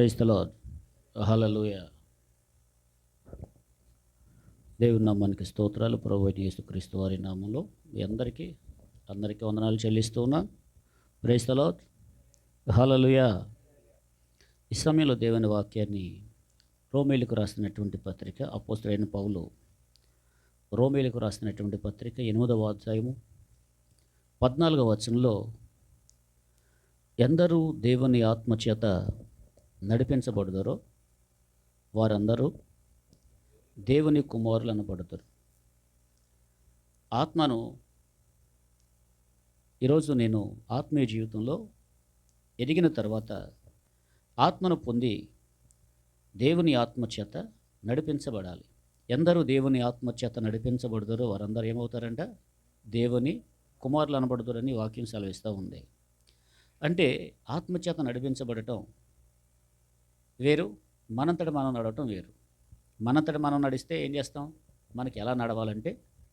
Praise the Lord. హల్లెలూయా. దేవుని నామానికి స్తోత్రాలు. ప్రభువైన యేసుక్రీస్తు వారి నామంలో మీ అందరికీ వందనాలు చెల్లిస్తూ ఉన్నాను. Praise the Lord. హల్లెలూయా. ఈ సమయంలో దేవుని వాక్యాన్ని రోమీయులకు రాసినటువంటి పత్రిక, అపోస్తలుడైన పౌలు రోమీయులకు రాసినటువంటి పత్రిక 8వ అధ్యాయము 14వ వచనంలో, ఎందరూ దేవుని ఆత్మచేత నడిపించబడుదరో వారందరూ దేవుని కుమారులు అనబడతారు. ఆత్మను ఈరోజు నేను ఆత్మీయ జీవితంలో ఎదిగిన తర్వాత ఆత్మను పొంది దేవుని ఆత్మచేత నడిపించబడాలి. ఎందరూ దేవుని ఆత్మచేత నడిపించబడతారో వారందరూ ఏమవుతారంట? దేవుని కుమారులు అనబడతారని వాక్యం సెలవిస్తూ ఉంది. అంటే ఆత్మచేత నడిపించబడటం వేరు, మనంతట మనం నడవటం వేరు. మనంతట మనం నడిస్తే ఏం చేస్తాం? మనకి ఎలా నడవాలంటే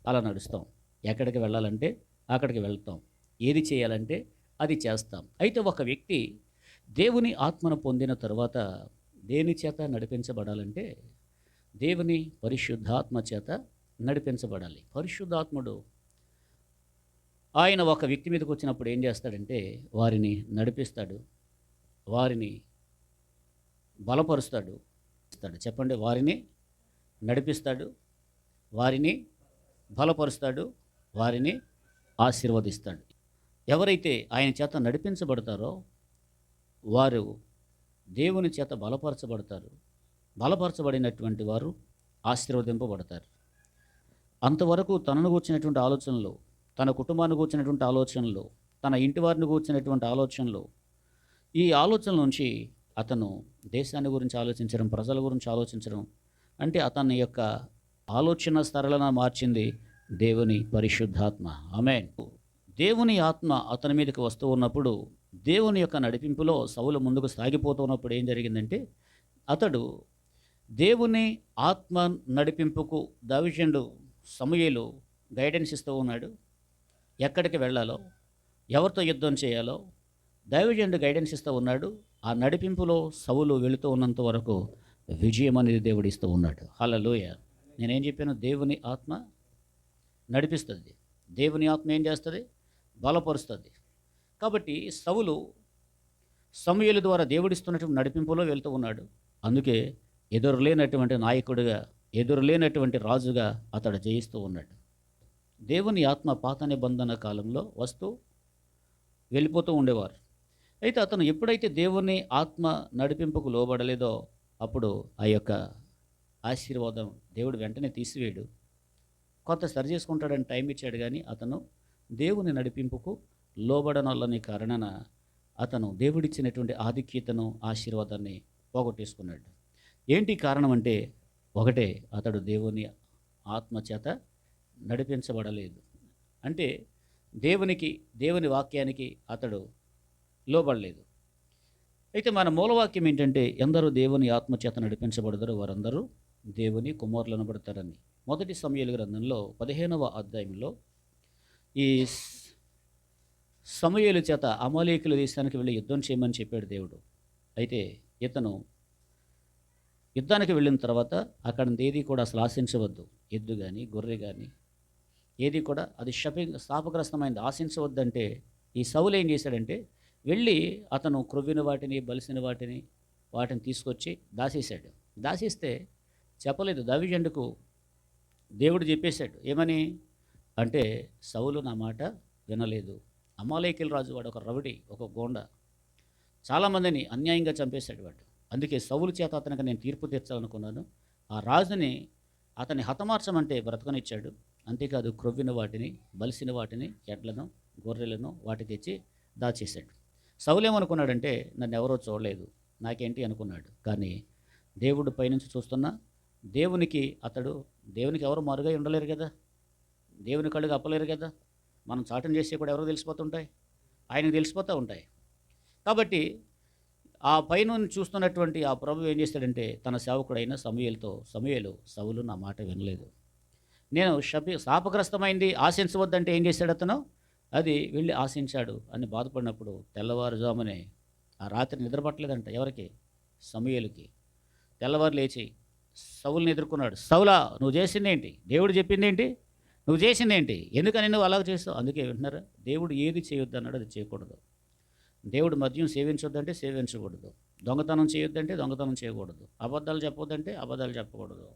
అలా నడుస్తాం, ఎక్కడికి వెళ్ళాలంటే అక్కడికి వెళ్తాం, ఏది చేయాలంటే అది చేస్తాం. అయితే ఒక వ్యక్తి దేవుని ఆత్మను పొందిన తర్వాత దేని చేత నడిపించబడాలంటే దేవుని పరిశుద్ధాత్మ చేత నడిపించబడాలి. పరిశుద్ధాత్ముడు ఆయన ఒక వ్యక్తి మీదకి వచ్చినప్పుడు ఏం చేస్తాడంటే వారిని నడిపిస్తాడు, వారిని బలపరుస్తాడు. చెప్పండి, వారిని నడిపిస్తాడు, వారిని బలపరుస్తాడు, వారిని ఆశీర్వదిస్తాడు. ఎవరైతే ఆయన చేత నడిపించబడతారో వారు దేవుని చేత బలపరచబడతారు. బలపరచబడినటువంటి వారు ఆశీర్వదింపబడతారు. అంతవరకు తనను కూర్చున్నటువంటి ఆలోచనలు, తన కుటుంబాన్ని కూర్చున్నటువంటి ఆలోచనలు, తన ఇంటి వారిని కూర్చున్నటువంటి ఆలోచనలు, ఈ ఆలోచనల నుంచి అతను దేశాన్ని గురించి ఆలోచించడం, ప్రజల గురించి ఆలోచించడం, అంటే అతని యొక్క ఆలోచన స్థరలను మార్చింది దేవుని పరిశుద్ధాత్మ. ఆమేన్. దేవుని ఆత్మ అతని మీదకి వస్తూ ఉన్నప్పుడు, దేవుని యొక్క నడిపింపులో సౌలు ముందుకు సాగిపోతున్నప్పుడు ఏం జరిగిందంటే, అతడు దేవుని ఆత్మ నడిపింపుకు దావీదు సమూయేలు గైడెన్స్ ఇస్తూ ఉన్నాడు. ఎక్కడికి వెళ్ళాలో, ఎవరితో యుద్ధం చేయాలో దైవజనుడు గైడెన్స్ ఇస్తూ ఉన్నాడు. ఆ నడిపింపులో సౌలు వెళుతూ ఉన్నంత వరకు విజయం అనేది దేవుడు ఇస్తూ ఉన్నాడు. హల్లెలూయా. నేనేం చెప్పాను? దేవుని ఆత్మ నడిపిస్తుంది. దేవుని ఆత్మ ఏం చేస్తుంది? బలపరుస్తుంది. కాబట్టి సౌలు సమూయేలు ద్వారా దేవుడిస్తున్నటువంటి నడిపింపులో వెళ్తూ ఉన్నాడు. అందుకే ఎదురులేనటువంటి నాయకుడిగా, ఎదురులేనటువంటి రాజుగా అతడు జయిస్తూ ఉన్నాడు. దేవుని ఆత్మ పాత నిబంధన కాలంలో వస్తూ వెళ్ళిపోతూ ఉండేవారు. అయితే అతను ఎప్పుడైతే దేవుని ఆత్మ నడిపింపుకు లోబడలేదో అప్పుడు ఆ యొక్క ఆశీర్వాదం దేవుడు వెంటనే తీసివేయడు. కొంత సరి చేసుకుంటాడని టైం ఇచ్చాడు, కానీ అతను దేవుని నడిపింపుకు లోబడనొల్లని కారణాన అతను దేవుడిచ్చినటువంటి ఆధిక్యతను, ఆశీర్వాదాన్ని పోగొట్టేసుకున్నాడు. ఏంటి కారణం అంటే, ఒకటే, అతడు దేవుని ఆత్మ చేత నడిపించబడలేదు. అంటే దేవుని వాక్యానికి అతడు లోబడలేదు. అయితే మన మూలవాక్యం ఏంటంటే, ఎందరూ దేవుని ఆత్మ చేత నడిపించబడతారో వారందరూ దేవుని కుమారులు అనబడతారని. మొదటి సమూయేలు గ్రంథంలో 15వ అధ్యాయంలో ఈ సమూయేలు చేత అమాలేకుల దేశానికి వెళ్ళి యుద్ధం చేయమని చెప్పాడు దేవుడు. అయితే ఇతను యుద్ధానికి వెళ్ళిన తర్వాత అక్కడ ఏది కూడా అసలు ఆశించవద్దు. ఎద్దు కానీ గొర్రె కానీ ఏది కూడా అది శాపగ్రస్తమైంది, ఆశించవద్దంటే ఈ సౌలు ఏం చేశాడంటే వెళ్ళి అతను క్రొవ్విన వాటిని, బలిసిన వాటిని తీసుకొచ్చి దాచేశాడు. దాచేస్తే చెప్పలేదు, దావీదుకు దేవుడు చెప్పేశాడు. ఏమని అంటే, సౌలు నా మాట వినలేదు. అమాలేకీల రాజు వాడు ఒక రౌడీ, ఒక గోండా, చాలామందిని అన్యాయంగా చంపేశాడు వాడు. అందుకే సౌలు చేత అతనికి నేను తీర్పు తీర్చాలనుకున్నాను. ఆ రాజుని అతన్ని హతమార్చమంటే బ్రతకనిచ్చాడు. అంతేకాదు క్రొవ్విన వాటిని, బలిసిన వాటిని, ఎడ్లను, గొర్రెలను వాటి తెచ్చి దాచేశాడు. సౌలు ఏమనుకున్నాడంటే, నన్ను ఎవరో చూడలేదు, నాకేంటి అనుకున్నాడు. కానీ దేవుడు పైనుంచి చూస్తున్నా, దేవునికి ఎవరు మరుగై ఉండలేరు కదా, దేవుని కళ్ళుగా అప్పలేరు కదా. మనం చాటం చేసే కూడా ఎవరో తెలిసిపోతుంటాయి, ఆయనకు తెలిసిపోతూ ఉంటాయి. కాబట్టి ఆ పైన చూస్తున్నటువంటి ఆ ప్రభు ఏం చేస్తాడంటే, తన సేవకుడైన సమూయేలుతో, సమూయేలు, సౌలు నా మాట వినలేదు, నేను శాపగ్రస్తమైంది, ఆశించవద్దంటే ఏం చేశాడు అతను? అది వెళ్ళి ఆశించాడు అని బాధపడినప్పుడు తెల్లవారుజామునే ఆ రాత్రి నిద్రపట్టలేదంట. ఎవరికి? సమూయేలుకి. తెల్లవారు లేచి సౌలుని ఎదుర్కొన్నాడు. సౌలా, నువ్వు చేసిందేంటి? దేవుడు చెప్పిందేంటి? నువ్వు చేసిందేంటి? ఎందుకని నువ్వు అలాగ చేస్తావు? అందుకే వింటున్నారా, దేవుడు ఏది చేయొద్దు అన్నాడు అది చేయకూడదు. దేవుడు మద్యం సేవించొద్దంటే సేవించకూడదు. దొంగతనం చేయొద్దంటే దొంగతనం చేయకూడదు. అబద్ధాలు చెప్పొద్దంటే అబద్ధాలు చెప్పకూడదు.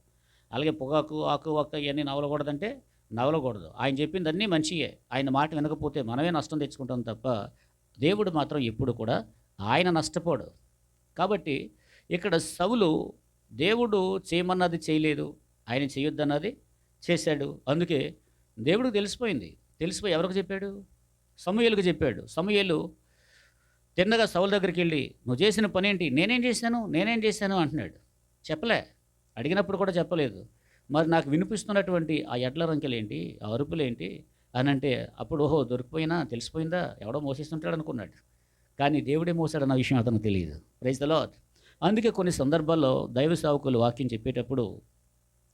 అలాగే పొగాకు, ఆకు, ఒక్క ఇవన్నీ నవలకూడదంటే నవలకూడదు. ఆయన చెప్పింది అన్నీ మంచియే. ఆయన మాట వినకపోతే మనమే నష్టం తెచ్చుకుంటాం తప్ప దేవుడు మాత్రం ఎప్పుడు కూడా ఆయన నష్టపోడు. కాబట్టి ఇక్కడ సౌలు దేవుడు చేయమన్నది చేయలేదు, ఆయన చేయొద్దన్నది చేశాడు. అందుకే దేవుడికి తెలిసిపోయింది. తెలిసిపోయి ఎవరికి చెప్పాడు? సమూయేలుకు చెప్పాడు. సమూయేలు తిన్నగా సౌలు దగ్గరికి వెళ్ళి, నువ్వు చేసిన పని ఏంటి? నేనేం చేశాను అంటున్నాడు. చెప్పలే, అడిగినప్పుడు కూడా చెప్పలేదు. మరి నాకు వినిపిస్తున్నటువంటి ఆ ఎడ్ల రంకెలేంటి, ఆ అరుపులేంటి అని అంటే అప్పుడు ఓహో దొరికిపోయినా తెలిసిపోయిందా, ఎవడో మోసేస్తుంటాడు అనుకున్నాడు. కానీ దేవుడే మోసాడన్న విషయం అతనికి తెలియదు. Praise the Lord. అందుకే కొన్ని సందర్భాల్లో దైవ సేవకులు వాక్యం చెప్పేటప్పుడు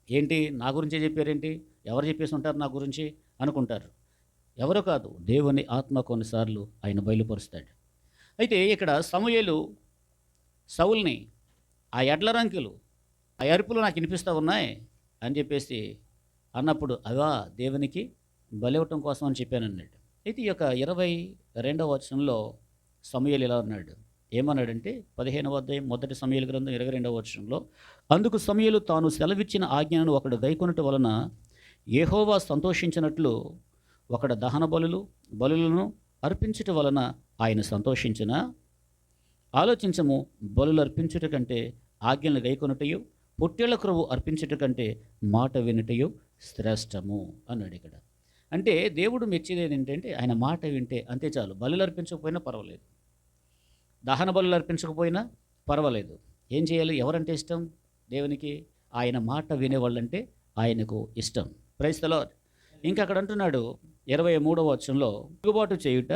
ఏంటి నా గురించే చెప్పారేంటి, ఎవరు చెప్పేసి ఉంటారు నా గురించి అనుకుంటారు. ఎవరో కాదు, దేవుని ఆత్మ కొన్నిసార్లు ఆయన బయలుపరుస్తాడు. అయితే ఇక్కడ సమూయేలు సౌల్ని ఆ ఎడ్ల రంకెలు, ఆ అరుపులు నాకు వినిపిస్తూ ఉన్నాయి అని చెప్పేసి అన్నప్పుడు అవా దేవునికి బలివ్వటం కోసం అని చెప్పాను అన్నాడు. అయితే ఈ యొక్క 22వ వచనంలో సమూయేలు ఇలా అన్నాడు. ఏమన్నాడంటే 15వ అధ్యాయం 1 సమూయేలు గ్రంథం 22వ వచనంలో, అందుకు సమూయేలు తాను సెలవిచ్చిన ఆజ్ఞను ఒకడు గైకొనుట వలన యెహోవా సంతోషించినట్లు ఒకడు దహన బలులను అర్పించుట వలన ఆయన సంతోషించిన. ఆలోచించము, బలులు అర్పించుట కంటే ఆజ్ఞలను గైకొనుటయు, పొట్టేళ్ల క్రొవ్వు అర్పించుట కంటే మాట వినుటయు శ్రేష్టము అన్నాడు ఇక్కడ. అంటే దేవుడు మెచ్చేది ఏంటంటే ఆయన మాట వింటే అంతే చాలు. బలులు అర్పించకపోయినా పర్వాలేదు, దహన బలులు అర్పించకపోయినా పర్వాలేదు. ఏం చేయాలి? ఎవరంటే ఇష్టం దేవునికి? ఆయన మాట వినేవాళ్ళంటే ఆయనకు ఇష్టం. Praise the Lord. ఇంకా అక్కడ అంటున్నాడు 23వ వచనంలో, తిరుగుబాటు చేయుట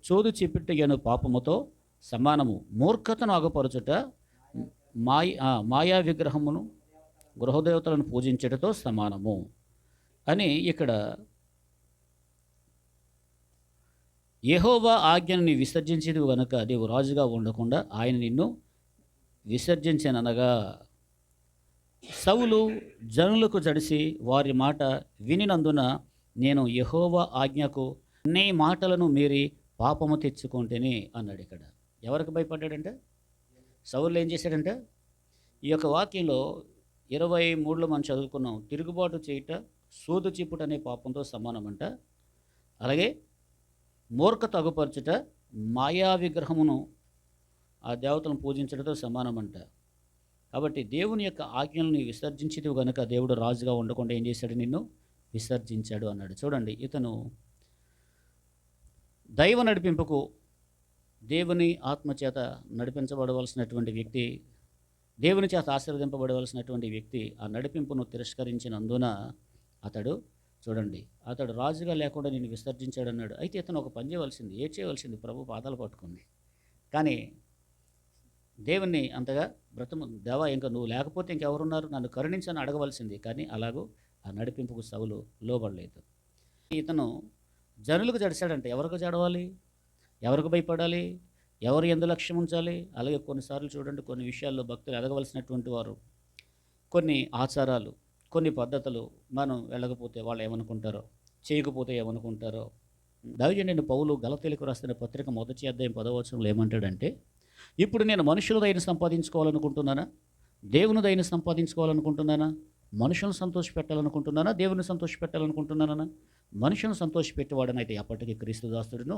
చోదు చెప్పుటయను పాపముతో సమానము, మూర్ఖతను అగపరచుట మాయా విగ్రహమును గృహదేవతలను పూజించటతో సమానము అని ఇక్కడ యెహోవా ఆజ్ఞను నీ విసర్జించేది కనుక నీవు రాజుగా ఉండకుండా ఆయన నిన్ను విసర్జించననగా. సౌలు జనులకు జడిసి వారి మాట వినినందున నేను యెహోవా ఆజ్ఞకు నీ మాటలను మీరి పాపము తెచ్చుకుంటేనే అన్నాడు. ఇక్కడ ఎవరికి భయపడ్డాడంటే సౌలు ఏం చేశాడంటే ఈ యొక్క వాక్యంలో 23లో మనం చదువుకున్నాం, తిరుగుబాటు చేయుట సూదు చిప్పుట అనే పాపంతో సమానమంట. అలాగే మూర్ఖత అగుపరచుట మాయా విగ్రహమును ఆ దేవతలను పూజించడంతో సమానమంట. కాబట్టి దేవుని యొక్క ఆజ్ఞలను విసర్జించేది కనుక దేవుడు రాజుగా ఉండకుండా ఏం చేశాడు? నిన్ను విసర్జించాడు అన్నాడు. చూడండి, ఇతను దైవ నడిపింపుకు దేవుని ఆత్మచేత నడిపించబడవలసినటువంటి వ్యక్తి, దేవుని చేత ఆశీర్వదింపబడవలసినటువంటి వ్యక్తి ఆ నడిపింపును తిరస్కరించినందున అతడు రాజుగా లేకుండా నేను విసర్జించాడు అన్నాడు. అయితే ఇతను ఒక పని చేయవలసింది, చేయవలసింది ప్రభు పాదాలు పట్టుకుంది. కానీ దేవుణ్ణి అంతగా దేవా ఇంకా నువ్వు లేకపోతే ఇంకెవరున్నారు, నన్ను కరుణించని అడగవలసింది. కానీ అలాగూ ఆ నడిపింపుకు సౌలు లోబడలేదు. ఇతను జనులకు జడిశాడంటే ఎవరికి జడవాలి, ఎవరికి భయపడాలి, ఎవరు ఎందు లక్ష్యం ఉంచాలి. అలాగే కొన్నిసార్లు చూడండి, కొన్ని విషయాల్లో భక్తులు ఎదగవలసినటువంటి వారు కొన్ని ఆచారాలు, కొన్ని పద్ధతులు మనం వెళ్ళకపోతే వాళ్ళు ఏమనుకుంటారో, చేయకపోతే ఏమనుకుంటారో. దైవజనుడైన పౌలు గలతీయులకు రాసిన పత్రిక 1వ అధ్యాయం 10వ వచనంలో ఏమంటాడంటే, ఇప్పుడు నేను మనుషుల దయను సంపాదించుకోవాలనుకుంటున్నానా, దేవుని దయను సంపాదించుకోవాలనుకుంటున్నానా, మనుషులను సంతోషపెట్టాలనుకుంటున్నానా, దేవుని సంతోషపెట్టాలనుకుంటున్నానా? మనుషులను సంతోషపెట్టేవాడనైతే ఎప్పటికీ క్రీస్తు దాసుడును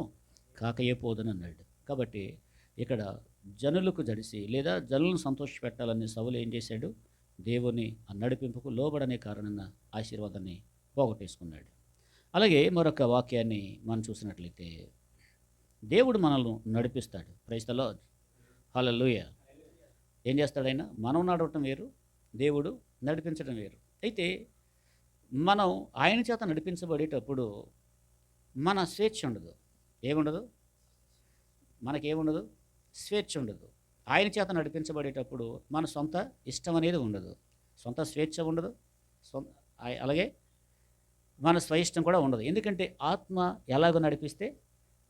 కాకయేపోదని అన్నాడు. కాబట్టి ఇక్కడ జనులకు జడిసి లేదా జనులను సంతోషపెట్టాలని సౌలు ఏం చేశాడు? దేవుని ఆ నడిపింపుకు లోబడనే కారణంగా ఆశీర్వాదాన్ని పోగొట్టేసుకున్నాడు. అలాగే మరొక వాక్యాన్ని మనం చూసినట్లయితే, దేవుడు మనల్ని నడిపిస్తాడు. Praise the Lord. హల్లెలూయా. ఏం చేస్తాడైనా? మనం నడవటం వేరు, దేవుడు నడిపించడం వేరు. అయితే మనం ఆయన చేత నడిపించబడేటప్పుడు మన స్వేచ్ఛ ఉండదు. ఏముండదు? మనకేముండదు? స్వేచ్ఛ ఉండదు. ఆయన చేత నడిపించబడేటప్పుడు మన సొంత ఇష్టం అనేది ఉండదు, సొంత స్వేచ్ఛ ఉండదు, అలాగే మన స్వయిష్టం కూడా ఉండదు. ఎందుకంటే ఆత్మ ఎలాగో నడిపిస్తే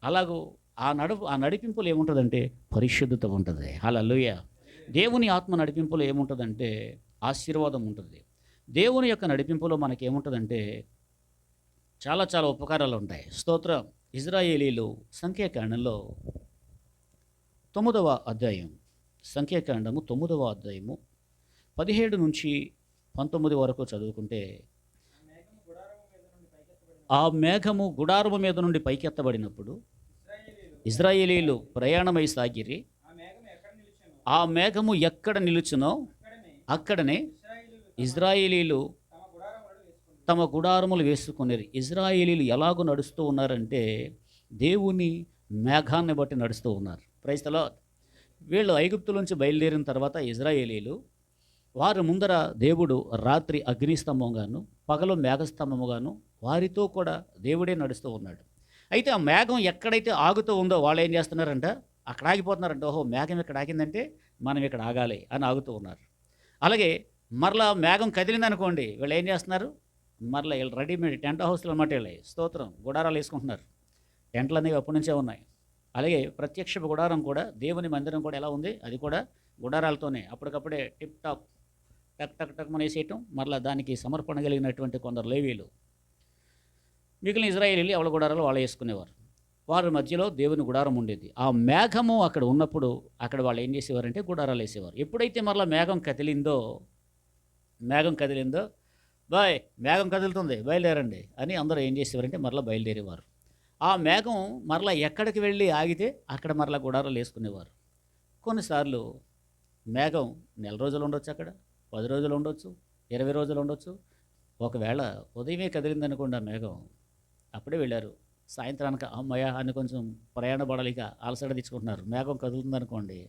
అలాగూ ఆ నడిపింపులు ఏముంటుందంటే పరిశుద్ధత ఉంటుంది. హల్లెలూయా. దేవుని ఆత్మ నడిపింపులో ఏముంటుందంటే ఆశీర్వాదం ఉంటుంది. దేవుని యొక్క నడిపింపులో మనకేముంటుందంటే చాలా చాలా ఉపకారాలు ఉంటాయి. స్తోత్రం. ఇజ్రాయేలీలు సంఖ్యాకాండంలో 9వ అధ్యాయం, సంఖ్యాకాండము 9వ అధ్యాయము 17 నుంచి 19 వరకు చదువుకుంటే, ఆ మేఘము గుడారము మీద నుండి పైకెత్తబడినప్పుడు ఇజ్రాయేలీలు ప్రయాణమై సాగిరి. ఆ మేఘము ఎక్కడ నిలుచునో అక్కడనే ఇజ్రాయేలీలు తమ గుడారములు వేసుకునేది. ఇజ్రాయేలీలు ఎలాగో నడుస్తూ ఉన్నారంటే దేవుని మేఘాన్ని బట్టి నడుస్తూ ఉన్నారు. Praise the Lord. వీళ్ళు ఐగుప్తు నుంచి బయలుదేరిన తర్వాత ఇజ్రాయేలీలు వారి ముందర దేవుడు రాత్రి అగ్నిస్తంభంగాను పగలు మేఘస్తంభముగాను వారితో కూడా దేవుడే నడుస్తూ ఉన్నాడు. అయితే ఆ మేఘం ఎక్కడైతే ఆగుతూ ఉందో వాళ్ళు ఏం చేస్తున్నారంట, అక్కడ ఆగిపోతున్నారంట. ఓహో, మేఘం ఇక్కడ ఆగిందంటే మనం ఇక్కడ ఆగాలి అని ఆగుతూ ఉన్నారు. అలాగే మరలా మేఘం కదిలిందనుకోండి, వీళ్ళు ఏం చేస్తున్నారు, మరలా వీళ్ళు రెడీమేడ్ టెంట్ హౌస్లు అన్నమాట. వీళ్ళు స్తోత్రం గుడారాలు వేసుకుంటున్నారు. టెంట్లు అనేవి అప్పటి నుంచే ఉన్నాయి. అలాగే ప్రత్యక్ష గుడారం కూడా, దేవుని మందిరం కూడా ఎలా ఉంది, అది కూడా గుడారాలతోనే అప్పటికప్పుడే టిప్ టాప్ టక్ టక్ టక్ వేసేయటం. మరలా దానికి సమర్పణ కలిగినటువంటి కొందరు లేవీలు, మిగిలిన ఇజ్రాయేలీలు ఎవరి గుడారాలు వాళ్ళు వేసుకునేవారు. వారి మధ్యలో దేవుని గుడారం ఉండేది. ఆ మేఘము అక్కడ ఉన్నప్పుడు అక్కడ వాళ్ళు ఏం చేసేవారంటే గుడారాలు వేసేవారు. ఎప్పుడైతే మరలా మేఘం కదిలిందో బాయ్ మేఘం కదులుతుంది బయలుదేరండి అని అందరూ ఏం చేసేవారంటే మరలా బయలుదేరేవారు. ఆ మేఘం మరలా ఎక్కడికి వెళ్ళి ఆగితే అక్కడ మరలా గుడారాలు వేసుకునేవారు. కొన్నిసార్లు మేఘం నెల రోజులు ఉండొచ్చు, అక్కడ 10 రోజులు ఉండొచ్చు, 20 రోజులు ఉండొచ్చు. ఒకవేళ ఉదయమే కదిలిందనుకోండి ఆ మేఘం, అప్పుడే వెళ్ళారు. సాయంత్రానికి అమ్మయ్య అని కొంచెం ప్రయాణ పడాలిక అలసట తెచ్చుకుంటున్నారు. మేఘం కదులుతుందనుకోండి,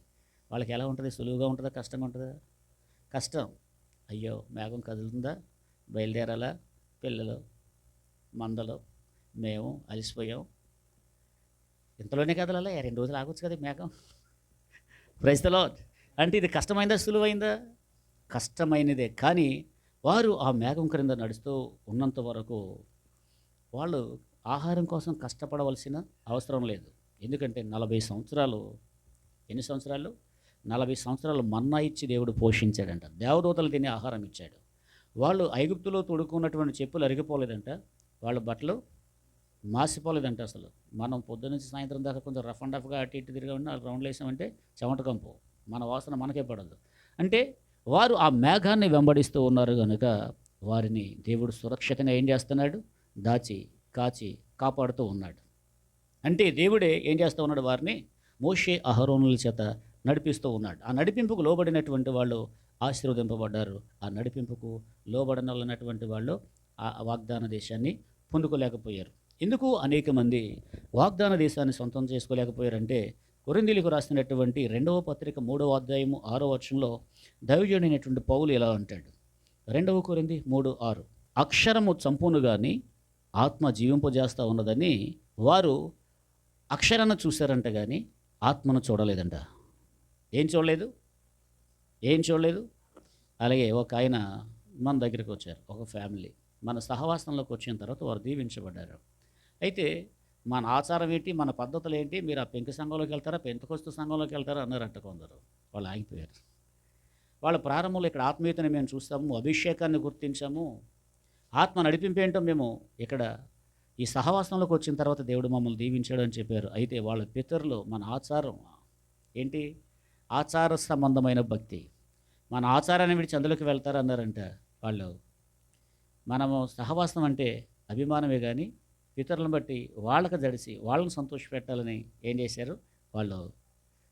వాళ్ళకి ఎలా ఉంటుంది, సులువుగా ఉంటుందా కష్టంగా ఉంటుందా? కష్టం. అయ్యో మేఘం కదులుతుందా, బయలుదేరాలా, పిల్లలు మందలు మేము అలసిపోయాం, ఇంతలోనే కదలాలా, 2 రోజులు ఆగొచ్చు కదా మేఘం. Praise the Lord. అంటే ఇది కష్టమైందా సులువైందా? కష్టమైనదే. కానీ వారు ఆ మేఘం క్రింద నడుస్తూ ఉన్నంత వరకు వాళ్ళు ఆహారం కోసం కష్టపడవలసిన అవసరం లేదు. ఎందుకంటే 40 సంవత్సరాలు, ఎన్ని సంవత్సరాలు, 40 సంవత్సరాలు మన్నా ఇచ్చి దేవుడు పోషించాడంట. దేవదూతలు తినే ఆహారం ఇచ్చాడు. వాళ్ళు ఐగుప్తులో తొడుక్కున్నటువంటి చెప్పులు అరిగిపోలేదంట, వాళ్ళ బట్టలు మాసిపోలేదంట. అసలు మనం పొద్దునుంచి సాయంత్రం దాకా కొంచెం రఫ్ అండ్ రఫ్గా అటు ఇటు తిరిగి ఉన్న రౌండ్లు వేసామంటే చెమట కంపు, మన వాసన మనకే పడదు. అంటే వారు ఆ మేఘాన్ని వెంబడిస్తూ ఉన్నారు కనుక వారిని దేవుడు సురక్షితంగా ఏం చేస్తున్నాడు, దాచి కాచి కాపాడుతూ ఉన్నాడు. అంటే దేవుడే ఏం చేస్తూ ఉన్నాడు, వారిని మోషే అహరోనుల చేత నడిపిస్తూ ఉన్నాడు. ఆ నడిపింపుకు లోబడినటువంటి వాళ్ళు ఆశీర్వదింపబడ్డారు. ఆ నడిపింపుకు లోబడనటువంటి వాళ్ళు ఆ వాగ్దాన దేశాన్ని పొందుకోలేకపోయారు. ఎందుకు అనేక మంది వాగ్దాన దేశాన్ని సొంతం చేసుకోలేకపోయారంటే, కొరింథీయులకు రాసినటువంటి 2వ పత్రిక 3వ అధ్యాయము 6వ వచనంలో దైవజనుడైనటువంటి పౌలు ఇలా అంటాడు. 2 కొరింథీ 3:6, అక్షరము చంపును గాని ఆత్మ జీవింపజేస్తూ ఉన్నదని వారు అక్షరాన్ని చూశారంట కానీ ఆత్మను చూడలేదంట. ఏం చూడలేదు. అలాగే ఒక ఆయన మన దగ్గరికి వచ్చారు, ఒక ఫ్యామిలీ మన సహవాసంలోకి వచ్చిన తర్వాత వారు దీవించబడ్డారు. అయితే మన ఆచారం ఏంటి, మన పద్ధతులు ఏంటి, మీరు ఆ పెంకు సంఘంలోకి వెళ్తారా, పెంతెకొస్తు సంఘంలోకి వెళ్తారా అన్నారంట కొందరు. వాళ్ళు ఆగిపోయారు. వాళ్ళ ప్రారంభంలో ఇక్కడ ఆత్మీయతని మేము చూస్తాము, అభిషేకాన్ని గుర్తించాము, ఆత్మ నడిపింపేంటో మేము ఇక్కడ ఈ సహవాసంలోకి వచ్చిన తర్వాత దేవుడు మమ్మల్ని దీవించాడు అని చెప్పారు. అయితే వాళ్ళ పితరులు మన ఆచారం ఏంటి, ఆచార సంబంధమైన భక్తి, మన ఆచారాన్ని విడిచి అందులోకి వెళ్తారు అన్నారంట వాళ్ళు. మనము సహవాసం అంటే అభిమానమే కానీ పితరులను బట్టి వాళ్ళకి జడిసి వాళ్ళని సంతోషపెట్టాలని ఏం చేశారు, వాళ్ళు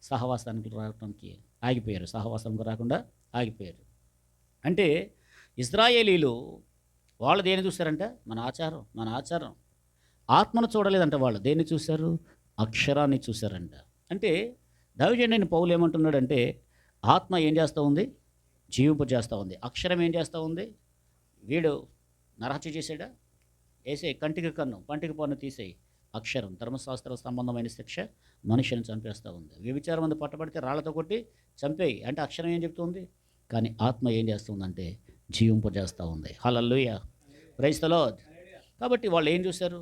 సహవాసానికి రావడానికి ఆగిపోయారు, సహవాసానికి రాకుండా ఆగిపోయారు. అంటే ఇజ్రాయేలీలు వాళ్ళు దేన్ని చూశారంట, మన ఆచారం. ఆత్మను చూడలేదంట, వాళ్ళు దేన్ని చూశారు, అక్షరాన్ని చూశారంట. అంటే దైవజనుడైన పౌలు ఏమంటున్నాడంటే, ఆత్మ ఏం చేస్తూ ఉంది, జీవింపజేస్తూ ఉంది. అక్షరం ఏం చేస్తూ ఉంది, వీడు నరహత్య చేసాడా, వేసేయి కంటికి కన్ను పంటికి పన్ను తీసేయి. అక్షరం ధర్మశాస్త్ర సంబంధమైన శిక్ష మనుషుని చంపేస్తూ ఉంది. వ్యభిచారం మంది పట్టబడితే రాళ్లతో కొట్టి చంపేయి అంటే అక్షరం ఏం చెప్తుంది. కానీ ఆత్మ ఏం చేస్తుందంటే జీవింపజేస్తూ ఉంది. హల్లెలూయా, ప్రైజ్ ది లార్డ్. కాబట్టి వాళ్ళు ఏం చూశారు,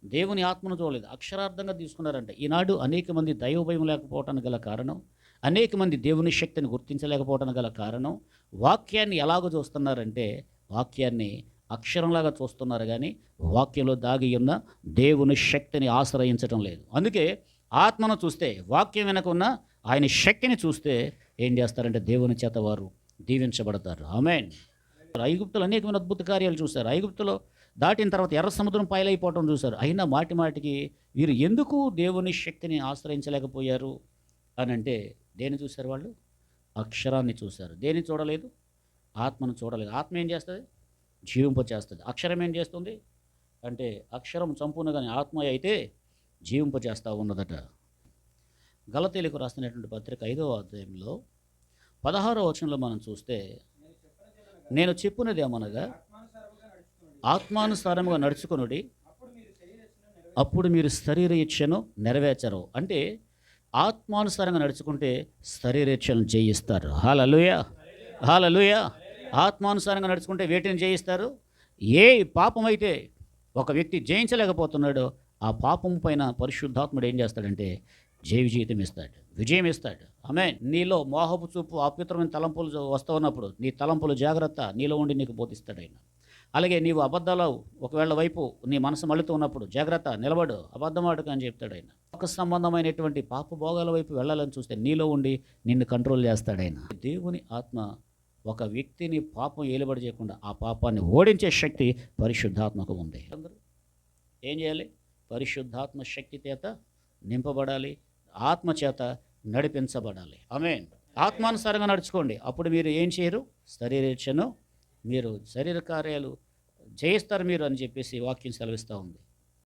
దేవుని ఆత్మను చూడలేదు, అక్షరార్థంగా తీసుకున్నారంటే. ఈనాడు అనేక మంది దైవ భయం లేకపోవటానికి గల కారణం, అనేక మంది దేవుని శక్తిని గుర్తించలేకపోవడానికి గల కారణం వాక్యాన్ని ఎలాగో చూస్తున్నారంటే వాక్యాన్ని అక్షరంలాగా చూస్తున్నారు కానీ వాక్యంలో దాగి ఉన్న దేవుని శక్తిని ఆశ్రయించడం లేదు. అందుకే ఆత్మను చూస్తే వాక్యం వెనక ఉన్న ఆయన శక్తిని చూస్తే ఏం చేస్తారంటే దేవుని చేత వారు దీవించబడతారు. ఆమేన్. ఐగుప్తులో అనేకమైన అద్భుత కార్యాలు చూశారు. ఐగుప్తులో దాటిన తర్వాత ఎర్ర సముద్రం పాయలైపోవటం చూశారు. అయినా మాటి మాటికి వీరు ఎందుకు దేవుని శక్తిని ఆశ్రయించలేకపోయారు అని అంటే దేన్ని చూశారు? వాళ్ళు అక్షరాన్ని చూశారు. దేన్ని చూడలేదు? ఆత్మను చూడలేదు. ఆత్మ ఏం చేస్తుంది? జీవింపచేస్తుంది. అక్షరం ఏం చేస్తుంది అంటే అక్షరం చంపును కానీ ఆత్మ అయితే జీవింపచేస్తూ ఉన్నదట. గలతీయులకు రాస్తున్నటువంటి పత్రిక 5వ అధ్యాయంలో 16వ వచనంలో మనం చూస్తే, నేను చెప్పున్నది ఏమనగా ఆత్మానుసారముగా నడుచుకొనుడి, అప్పుడు మీరు శరీర ఇచ్ఛను నెరవేర్చరు. అంటే ఆత్మానుసారంగా నడుచుకుంటే శరీర ఇచ్ఛను జయిస్తారు. హల్లెలూయా, హల్లెలూయా. ఆత్మానుసారంగా నడుచుకుంటే వేటిని జయిస్తారు? ఏ పాపం అయితే ఒక వ్యక్తి జయించలేకపోతున్నాడో ఆ పాపం పైన పరిశుద్ధాత్ముడు ఏం చేస్తాడంటే జీవితం ఇస్తాడు, విజయం ఇస్తాడు. ఆమేన్. నీలో మోహపు చూపు అపవిత్రమైన తలంపులు వస్తూ ఉన్నప్పుడు నీ తలంపులు జాగ్రత్త, నీలో ఉండి నీకు బోధిస్తాడు ఆయన. అలాగే నీవు అబద్ధాలు ఒకవేళ వైపు నీ మనసు మళ్ళుతూ ఉన్నప్పుడు జాగ్రత్త, నిలబడు, అబద్ధమాడుకు అని చెప్తాడు ఆయన. ఒక సంబంధమైనటువంటి పాప భోగాల వైపు వెళ్ళాలని చూస్తే నీలో ఉండి నిన్ను కంట్రోల్ చేస్తాడు ఆయన. దేవుని ఆత్మ ఒక వ్యక్తిని పాపం ఏలుబడి చేయకుండా ఆ పాపాన్ని ఓడించే శక్తి పరిశుద్ధాత్మకు ఉంది. అందరూ ఏం చేయాలి? పరిశుద్ధాత్మ శక్తి చేత నింపబడాలి, ఆత్మ చేత నడిపించబడాలి. ఆమేన్. ఆత్మానుసారంగా నడుచుకోండి, అప్పుడు మీరు ఏం చేయరు? శరీరేచ్ఛను మీరు శరీర కార్యాలు జయిస్తారు మీరు అని చెప్పేసి వాక్యం సెలవిస్తూ ఉంది.